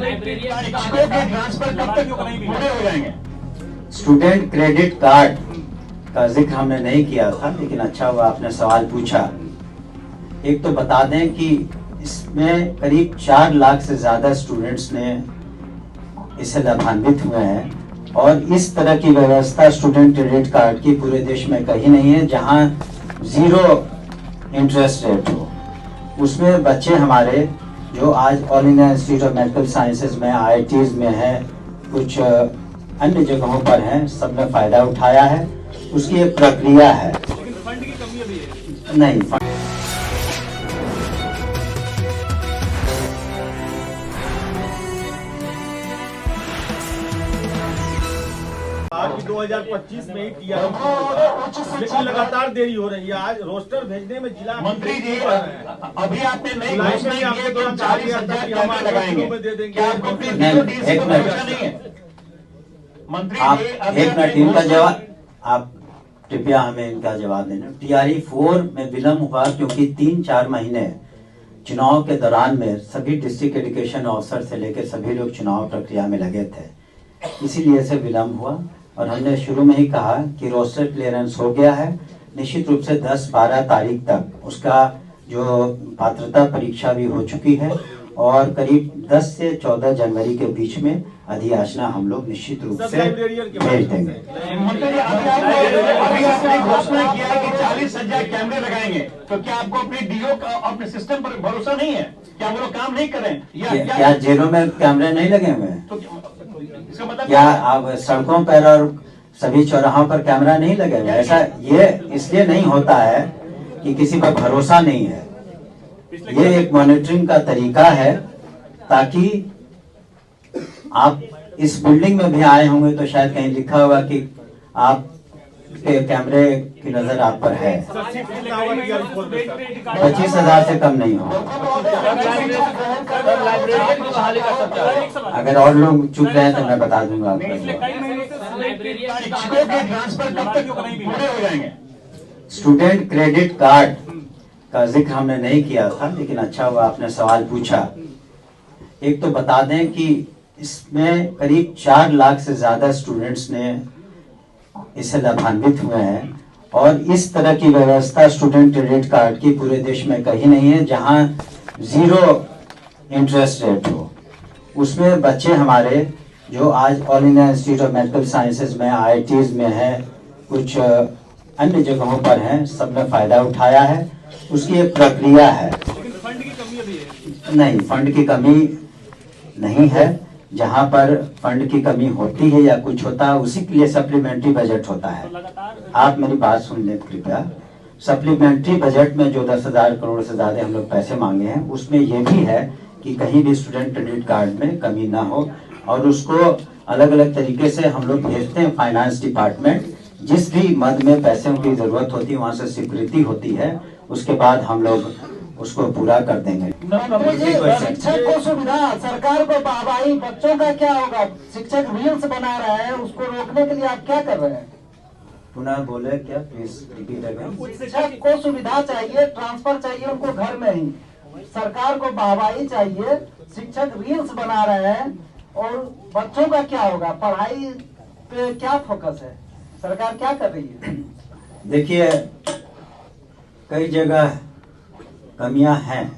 शिक्षकों के ट्रांसफर कब तक पूरे हो जाएंगे? स्टूडेंट क्रेडिट कार्ड का जिक्र हमने नहीं किया था, लेकिन अच्छा हुआ आपने सवाल पूछा। एक तो बता दें कि इसमें करीब 4 लाख से ज्यादा स्टूडेंट्स ने इससे लाभान्वित हुए हैं और इस तरह की व्यवस्था स्टूडेंट क्रेडिट कार्ड की पूरे देश में कहीं नहीं है जहां 0 इंटरेस्ट रेट हो। उसमें बच्चे हमारे जो आज all India institute of medical sciences में, IITs में है, कुछ अन्य जगहों पर हैं, सबने फायदा उठाया है। उसकी एक प्रक्रिया है। फंड की कमी अभी है? नहीं, आज 2025 में ही टीआर, लेकिन लगातार देरी हो रही है। आज रोस्टर भेजने में जिला मंत्री जी, अभी आपने नई घोषणा की है कि हम 40,000 कैमरे लगाएंगे, क्या आपको अपनी DOD से कोई भरोसा नहीं है? मंत्री आप जी, एक मिनट इनका जवाब, आप कृपया हमें इनका जवाब देना। TRE 4 में विलम्ब हुआ क्योंकि 3-4 महीने चुनाव के दौरान में सभी डिस्ट्रिक्ट एजुकेशन ऑफिसर से लेकर सभी लोग चुनाव प्रक्रिया में लगे थे, इसीलिए से विलम्ब हुआ। और हमने शुरू में ही कहा कि रोस्टर क्लियरेंस हो गया है। निश्चित रूप से 10-12 तारीख तक उसका जो पात्रता परीक्षा भी हो चुकी है और करीब 10 से 14 जनवरी के बीच में अधियाचना हम लोग निश्चित रूप से भेज देंगे। मंत्री जी, अभी आपने घोषणा किया है कि 40,000 कैमरे लगाएंगे, तो क्या आपको अपनी DO का, अपने सिस्टम पर भरोसा नहीं है? क्या वो लोग काम नहीं कर रहे हैं? क्या जेलों में कैमरे नहीं लगे हुए हैं? तो इसका मतलब क्या आप सड़कों पर और सभी चौराहों पर कैमरा नहीं लगे हुए? ऐसा ये इसलिए नहीं होता है कि किसी पर भरोसा नहीं है। ये एक मॉनिटरिंग का तरीका है ताकि आप इस बिल्डिंग में भी आए होंगे तो शायद कहीं लिखा होगा कि आप के कैमरे की नजर आप पर है। 25,000 से कम नहीं हो। अगर और लोग चुप रहे हैं तो मैं बता दूंगा आपको। शिक्षकों के ट्रांसफर कब तक पूरे हो जाएंगे? स्टूडेंट क्रेडिट कार्ड का जिक्र हमने नहीं किया था, लेकिन अच्छा हुआ आपने सवाल पूछा। एक तो बता दें कि इसमें करीब 4 लाख से ज्यादा स्टूडेंट्स ने इससे लाभान्वित हुए हैं और इस तरह की व्यवस्था स्टूडेंट क्रेडिट कार्ड की पूरे देश में कहीं नहीं है जहां 0 इंटरेस्ट रेट हो। उसमें बच्चे हमारे जो आज all India institute of medical sciences में, IITs में है, कुछ अन्य जगहों पर हैं, सबने फायदा उठाया है। उसकी एक प्रक्रिया है। फंड की कमी अभी है? नहीं, फंड की कमी नहीं है। जहां पर फंड की कमी होती है या कुछ होता है उसी के लिए सप्लीमेंट्री बजट होता है। आप मेरी बात सुन लें कृपया। सप्लीमेंट्री बजट में जो 10,000 करोड़ से ज्यादा हम लोग पैसे मांगे हैं, उसमें यह भी है कि कहीं भी स्टूडेंट क्रेडिट कार्ड में कमी ना हो और उसको अलग अलग तरीके से हम लोग भेजते हैं। फाइनेंस डिपार्टमेंट जिस भी मद में पैसों की जरूरत होती है वहां से स्वीकृति होती है, उसके बाद हम लोग उसको पूरा कर देंगे। शिक्षक को सुविधा, सरकार को वाहवाही, बच्चों का क्या होगा? शिक्षक रील्स बना रहे हैं, उसको रोकने के लिए आप क्या कर रहे हैं? पुनः बोले क्या, प्लीज रिपीट अगेन। शिक्षक को सुविधा चाहिए, ट्रांसफर चाहिए उनको घर में ही, सरकार को वाहवाही चाहिए। शिक्षक रील्स बना रहे हैं और बच्चों का क्या होगा? पढ़ाई पे क्या फोकस है? सरकार क्या कर रही है? देखिए, कई जगह कमियां हैं,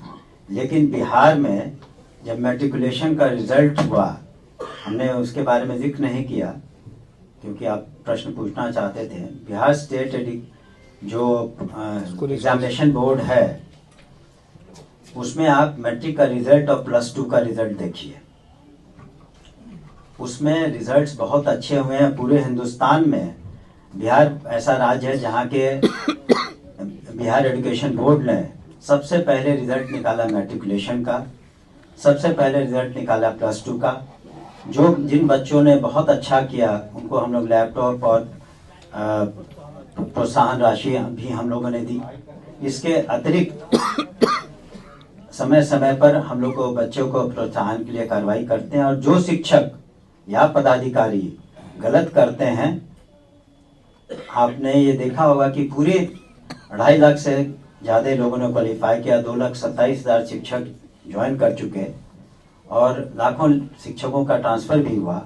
लेकिन बिहार में जब मैट्रिकुलेशन का रिजल्ट हुआ, हमने उसके बारे में जिक्र नहीं किया क्योंकि आप प्रश्न पूछना चाहते थे। बिहार स्टेट जो एग्जामिनेशन बोर्ड है, उसमें आप मैट्रिक का रिजल्ट और +2 का रिजल्ट देखिए। उसमें रिजल्ट्स बहुत अच्छे हुए हैं। पूरे हिंदुस्तान में बिहार ऐसा राज्य है जहाँ के बिहार एजुकेशन बोर्ड ने सबसे पहले रिजल्ट निकाला मैट्रिकुलेशन का, सबसे पहले रिजल्ट निकाला +2 का। जो जिन बच्चों ने बहुत अच्छा किया उनको हम लोग लैपटॉप और प्रोत्साहन राशि भी हम लोगों ने दी। इसके अतिरिक्त समय समय पर हम लोग को बच्चों को प्रोत्साहन के लिए कार्रवाई करते हैं और जो शिक्षक या पदाधिकारी गलत करते हैं, आपने ये देखा होगा कि पूरे 2.5 लाख से ज्यादा लोगों ने क्वालिफाई किया, 2,27,000 शिक्षक ज्वाइन कर चुके और लाखों शिक्षकों का ट्रांसफर भी हुआ।